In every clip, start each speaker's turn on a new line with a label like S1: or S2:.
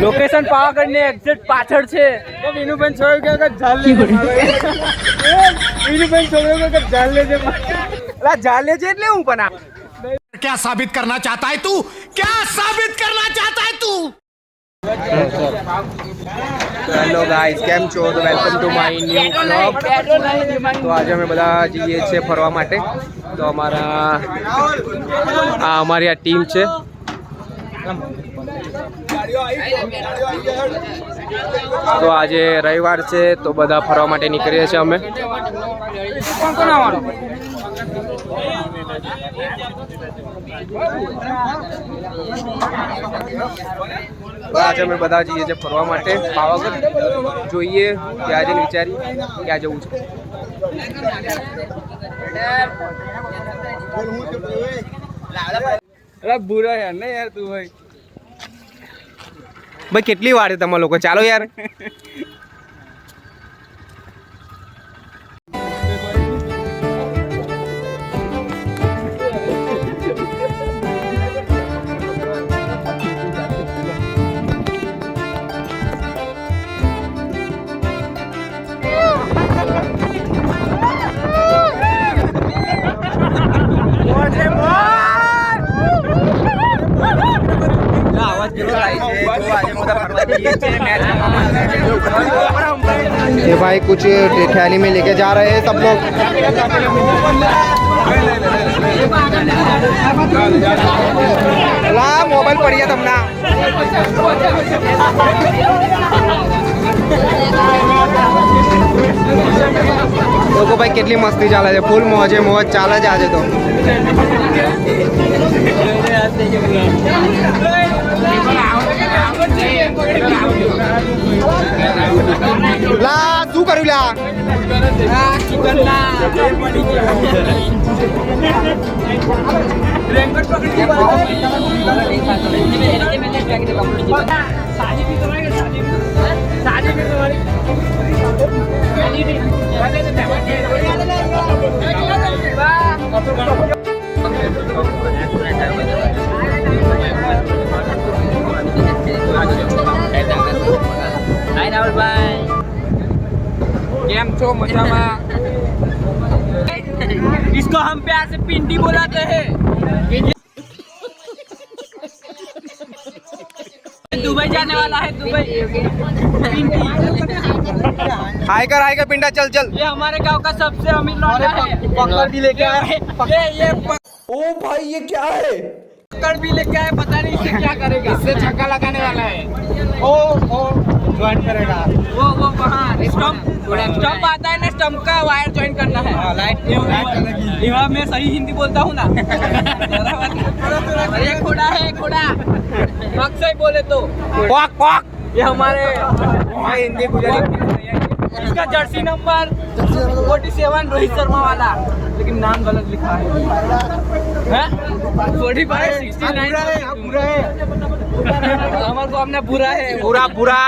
S1: Location Pavagadh ને exact પાછળ છે. તો વિનુબેન છોડ્યો કે ઝાલ લેજે. વિનુબેન છોડ્યો કે ઝાલ લેજે. અલા ઝાલ લેજે એટલે હું પણ
S2: क्या साबित करना चाहता है तू? क्या साबित करना चाहता है तू?
S3: હેલો ગાઈસ, કેમ છો? તો welcome to my new blog. તો આજે અમે બધા જઈએ છીએ ફરવા માટે. તો અમારી આ ટીમ છે. તો આજે રવિવાર છે તો બધા ફરવા માટે નીકળીએ છીએ અમે. આજે અમે બધા જઈએ છીએ ફરવા માટે પાવાગઢ. જોઈએ ત્યાં જઈને વિચારી ક્યાં જવું છે.
S1: બુરા યાર ને યાર તું ભાઈ.
S3: ભાઈ કેટલી વાર છે તમે લોકો? ચાલો યાર. ये भाई कुछ थैली में लेके जा रहे हैं सब लोग. ला मोबाइल पड़ी તમને. લોકો ભાઈ કેટલી મસ્તી ચાલે છે. ફૂલ મોજે મોજ ચાલે છે આજે તો. લા શું કર્યું લા?
S1: કેમ છો? મજામાં? इसको हम प्यार से पिंडी बुलाते हैं. दुबई जाने वाला है. दुबई पिंडी.
S3: हाय कर पिंडा. चल चल.
S1: ये हमारे गांव का सबसे अमीर लौंडा है. पकड़ भी लेके आए. ये
S3: ओ भाई ये क्या है?
S1: पकड़ भी लेके आए. पता नहीं इससे क्या करेगा. इससे छक्का लगाने वाला है. ओ ज्वाइन करेगा. वो वहाँ स्टंप आता है ना. स्टंप का वायर ज्वाइन करना है. लाइट मैं सही हिंदी बोलता हूँ ना. ये खोड़ा है. खोड़ा अक्सर बोले तो
S3: क्वाक क्वाक.
S1: ये हमारे हिंदी गुजराती. इसका जर्सी नंबर 47 रोहित शर्मा वाला. लेकिन नाम गलत लिखा है. 45 69 हमारे को हमने बुरा है.
S3: पूरा पूरा.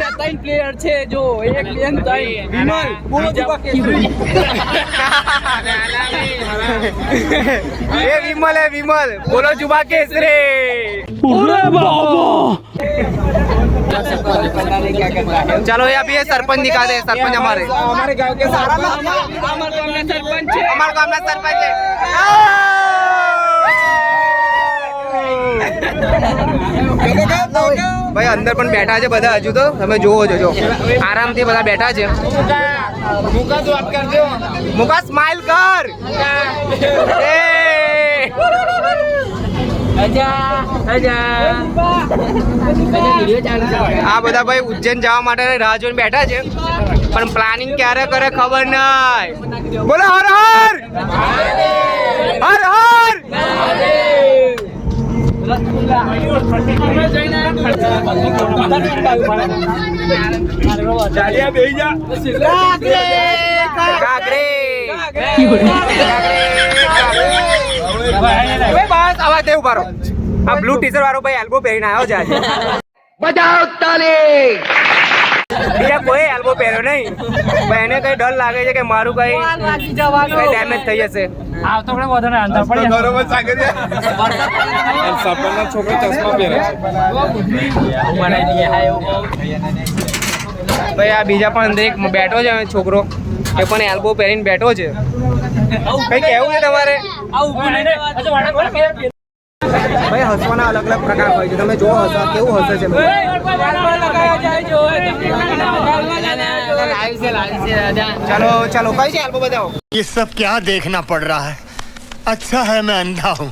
S1: ના 3 પ્લેયર છે જો એક બેન 3 વિમલ બોલો જુબા કેસરી.
S3: ये विमल है विमल. बोलो जुबा केसरी.
S1: अरे बाबा.
S3: चलो ये अभी ये सरपंच दिखा दे. सरपंच हमारे
S1: गांव के सरपंच. हमारे गांव में सरपंच है.
S3: हमारे गांव में सरपंच है. ભાઈ અંદર પણ બેઠા છે બધા. હજુ તો તમે જોવો છો. જો આરામથી બધા બેઠા છે. મુકા સ્માઈલ કર. આ બધા ભાઈ ઉજ્જૈન જવા માટે રાહ જોઈને બેઠા છે. પણ પ્લાનિંગ ક્યારે કરે ખબર નહીં. બોલો હર હર હર હર. આ બ્લુ ટી શર્ટ વાળો ભાઈ એલ્બો પહેરીને આવ્યો છે આજે. બજાવ તાલી. બીજા કોઈ એલ્બો પહેર્યો નહીં, પણ એને કઈ ડર લાગે છે કે મારું કઈ ડેમેજ થઈ જશે. ભાઈ આ બીજા પણ અંદર એક બેઠો છે છોકરો, એ પણ એલ્બો પહેરીને બેઠો છે. કઈ કેવું છે તમારે? ભાઈ હસવાના અલગ અલગ પ્રકાર હોય છે, તમે જો હસવા કેવું હસે છે. चलो चलो कैसे एल्बो बताओ.
S2: ये सब क्या देखना पड़ रहा है. अच्छा है मैं अंधा हूँ.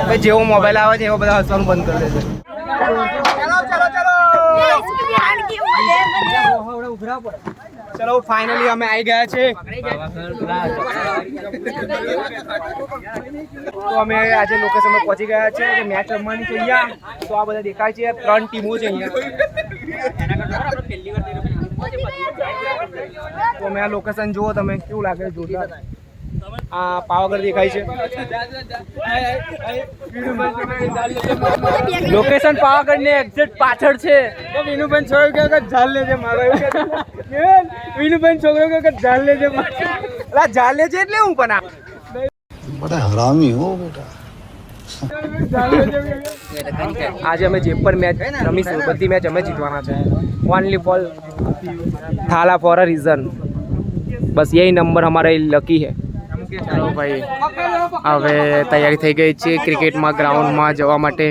S3: भाई जेવો મોબાઈલ આવે છે એવો બધા હસવાનું બંધ કરી દે છે. ચલો ફાઇનલી અમે આવી ગયા છે. તો અમે આજે લોકેશન પર પહોંચી ગયા છે. મેચ રમવાની છે અહીંયા. તો આ બધા દેખાય છે, 3 ટીમો છે અહીંયા. તો અમે આ લોકેશન જુઓ તમે, કેવું લાગે જોરદાર. આ પાવાગઢ દેખાય છે. લોકેશન પાવાગઢ ને એક્ઝેક્ટ પાછળ છે. તો વિનુભાઈ છોકરો કે ઝાલ લેજે મારો, વિનુભાઈ છોકરો કે ઝાલ લેજે મારો. ઝાલ લેજે એટલે હું પણ આ
S4: बड़ा हरामी हो बेटा.
S3: આજે અમે જે પણ મેચ રમીશું બધી મેચ અમે જીતવાના છે. ઓનલી ફॉर थाला फॉर अ रीजन. बस यही नंबर हमारा लकी है. चलो भाई હવે તૈયારી થઈ ગઈ છે ક્રિકેટમાં ગ્રાઉન્ડમાં જવા માટે.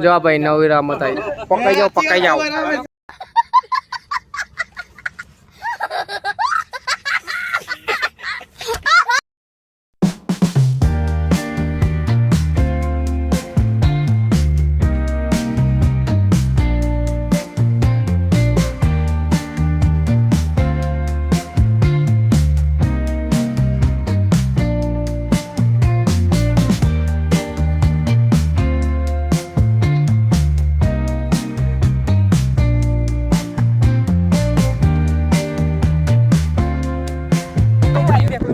S3: જો ભાઈ નવી રમત આવી. પકડાઈ જાઓ.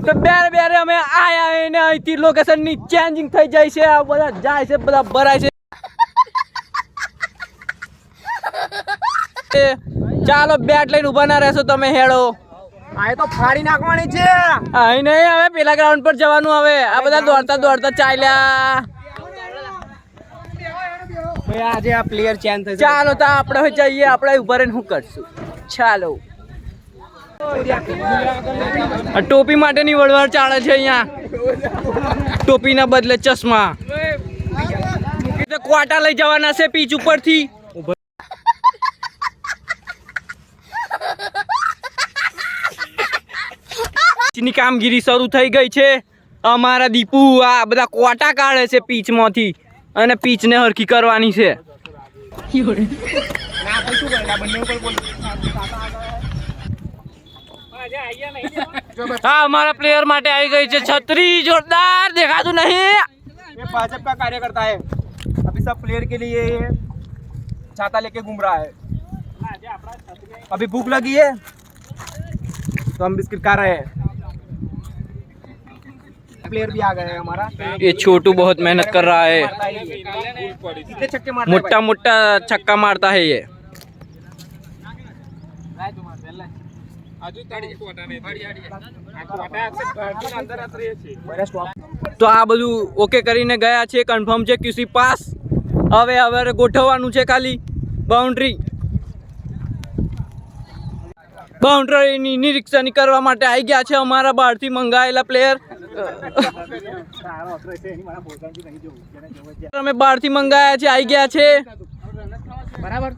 S3: તો બેરે અમે આયા ને અહીંથી લોકેશન ની ચેન્જિંગ થઈ જાય છે. આ બધા જાય છે, બધા ભરાય છે. ચાલો બેટ લઈને ઉભા ના રહેશો તમે, હેડો. આ તો ફાડી નાખવાની છે. અહીં નહીં, હવે પેલા ગ્રાઉન્ડ પર જવાનું. હવે આ બધા દોડતા દોડતા ચાલ્યા. આજે આ પ્લેયર ચેન્જ થઈ. ચાલો તો આપણે જઈએ. આપણે ઉભા રહીને શું કરશું? ચાલો. ટોપી માટેની વળવાળ ચાલે છે અહીંયા. ટોપીના બદલે ચશ્મા. ક્વાટા લઈ જવાના છે પીચ ઉપરથી. ની કામગીરી શરૂ થઈ ગઈ છે. અમારા દીપુ આ બધા ક્વાટા કાઢે છે પીચમાંથી અને પીચને હરખી કરવાની છે. हाँ हमारा प्लेयर माटे आई गई है छतरी. जोरदार देखाતું नहीं. ये भाजपा का कार्यकर्ता है. अभी सब प्लेयर के लिए छाता लेके घूम रहा है. अभी भूख लगी है तो हम बिस्किट खा रहे हैं. प्लेयर भी आ गए हैं हमारा. ये छोटू बहुत मेहनत कर रहा है. मोटा मोटा छक्का मारता है ये. તો આ બધું ઓકે કરીને ગયા છે. કન્ફર્મ છે QC પાસ. હવે ગોઠવવાનું છે ખાલી બાઉન્ડ્રીની નિરીક્ષણ કરવા માટે આવી ગયા છે અમારા બહારથી મંગાવેલા પ્લેયર. અમે બહારથી મંગાયા છે, આવી ગયા છે. બરાબર.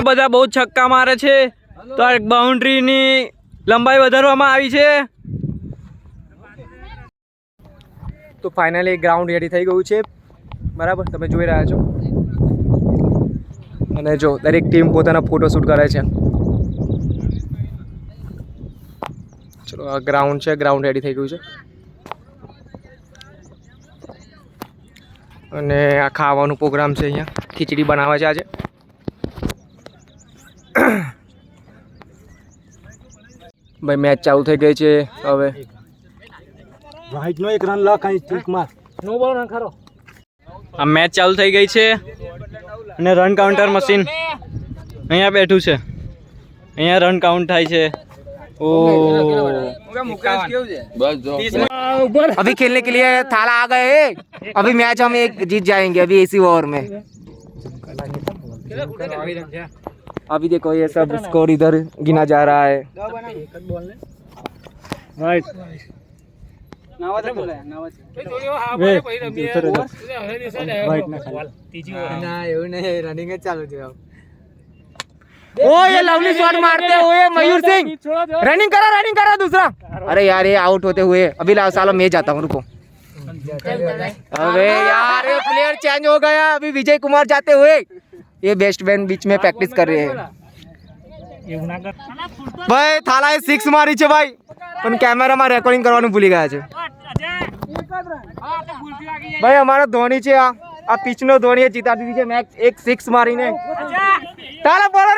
S3: બધા બહુ છક્કા મારે છે. તો આ બાઉન્ડ્રીની લંબાઈ વધારવામાં આવી છે. તો ફાઇનલી ગ્રાઉન્ડ રેડી થઈ ગયું છે. બરાબર, તમે જોઈ રહ્યા છો. અને જો દરેક ટીમ પોતાના ફોટોશૂટ કરે છે. ચલો આ ગ્રાઉન્ડ છે, ગ્રાઉન્ડ રેડી થઈ ગયું છે અને આ ખાવાનું પ્રોગ્રામ છે. અહીંયા ખીચડી બનાવે છે આજે. ભાઈ મેચ ચાલુ થઈ ગઈ છે હવે. આ મેચ ચાલુ થઈ ગઈ છે અને રન કાઉન્ટર મશીન અહીંયા બેઠું છે. અહીંયા રન કાઉન્ટ થાય છે. ओ अभी खेलने के लिए थाला आ गए. अभी मैच हम एक जीत जाएंगे अभी इसी ओवर में. अभी देखो ये सब स्कोर इधर गिना जा रहा है. ओ ये लवली शॉट मारते हुए मयूर सिंह. रनिंग करो दूसरा. अरे यार ये आउट होते हुए अभी सालों मैं जाता हूँ. रुको अबे यार ये प्लेयर चेंज हो गया. अभी विजय कुमार जाते हुए. ये बेस्ट मैन बीच में प्रैक्टिस कर रहे हैं. भाई थाला એ 6 મારી છે ભાઈ, પણ કેમેરામાં રેકોર્ડિંગ કરવાનું ભૂલી ગયા છે. ભાઈ અમારો ધોની છે, આ પિચનો ધોનીએ જીતાડી દીધી છે મેચ એક 6 મારીને. थाला बॉलर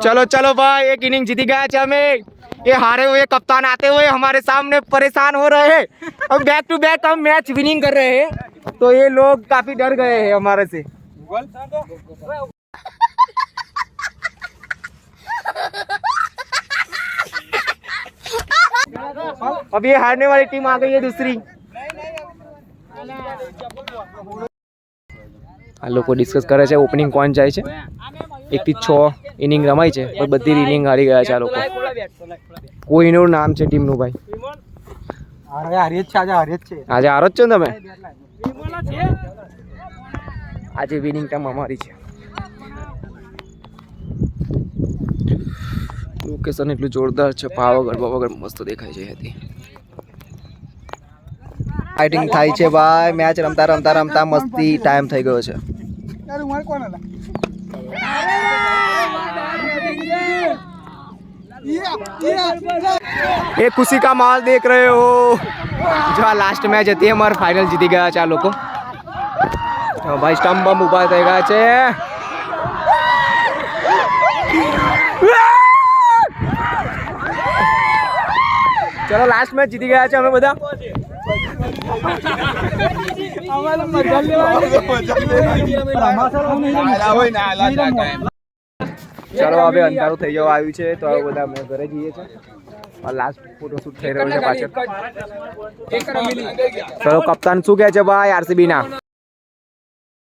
S3: चलो चलो भाई एक इनिंग जीती गया है हमें. ये हारे हुए कप्तान आते हुए हमारे सामने परेशान हो रहे हैं. अब बैक टू बैक हम मैच विनिंग कर रहे हैं तो ये लोग काफी डर गए हैं हमारे से. अब ये हारने वाली टीम आ गई है दूसरी. આ લોકો ડિસ્કસ કરે છે ઓપનિંગ કોણ જાય છે. 1 થી 6 ઇનિંગ રમાઈ છે પણ બધી ઇનિંગ હારી ગયા છે આ લોકો. કોઈનું નામ છે ટીમનું ભાઈ? આજે હારો જ છો ને તમે? આજે વિનિંગ ટીમ અમારી છે. લોકેશન એટલું જોરદાર છે. પાવાગઢ મસ્ત દેખાય છે હતી. ફાઇટિંગ થાય છે ભાઈ. મેચ રમતા રમતા રમતા મસ્તી ટાઈમ થઈ ગયો છે. ये खुशी का माहौल देख रहे हो. जो लास्ट मैच હતી અમાર ફાઇનલ જીતી ગયા છે આ લોકો. ભાઈ સ્ટમ્પ બમ ઉભા થઈ ગયા છે. ચલો લાસ્ટ મેચ જીતી ગયા છે અમે બધા. ચલો હવે અંધારું થઈ જવા આવ્યું છે તો હવે બધા અમે ઘરે જઈએ છીએ. લાસ્ટ ફોટોશૂટ થઈ રહ્યો છે પાછળ. ચલો કપ્તાન શું કહે છે ભાઈ આરસીબી ના?